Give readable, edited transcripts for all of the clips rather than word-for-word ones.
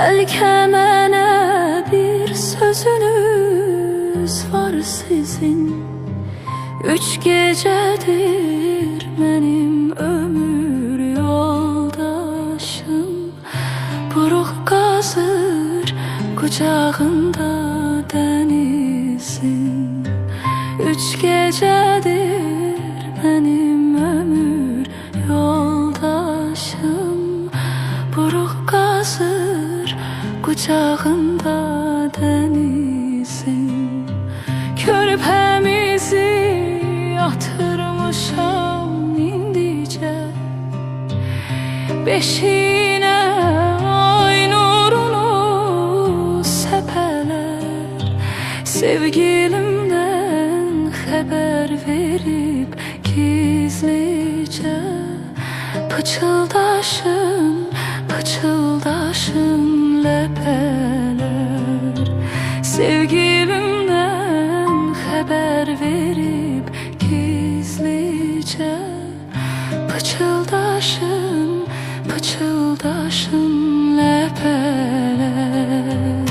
Bəlkə mənə bir sözünüz var sizin. 3 gecədir mənim ömür yoldaşım, buruq qazır qucağında dənizin. 3 gecədir mənim ömür yoldaşım, buruq qazır qucağında dənizin. Körpəmizi yatırmışam indicə beşiğinə, ay nurunu səpələr. Sevgilimdən xəbər verib gizlicə, pıçıldaşın, pıçıldaşın ləpələr. Sevgilimdən xəbər verib gizlicə, pıçıldaşın, pıçıldaşın ləpələr.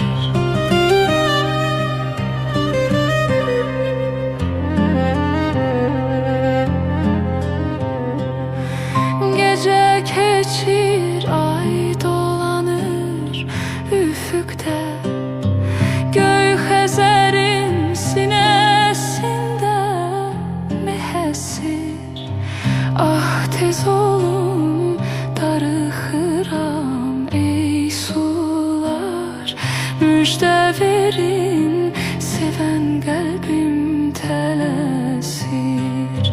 Gecə keçir, ay dolanır üfüqdə, göy Xəzərin sinəsində məhəssir. Ah tez olun, darıxıram ey sular, müjdə verin, sevən qəlbim tələsir.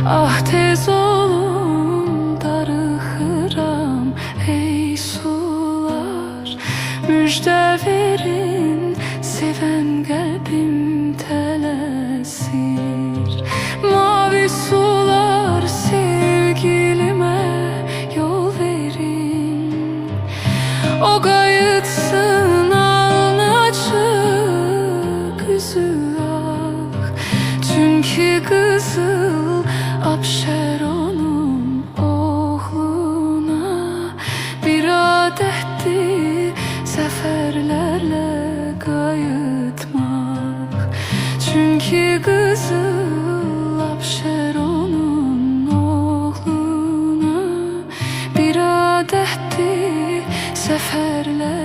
Ah tez olun, darıxıram ey sular, müjdə verin, sevən qəlbim tələsir. Mavi sular sevgilimə yol verin, o qayıtsın alnı açıq üzü ağ. Çünki qızıl Abşeronun oğluna bir adətdir zəfərlərlə qayıtmaq. Çünki qızıl Abşeronun oğluna bir adətdir zəfərlərlə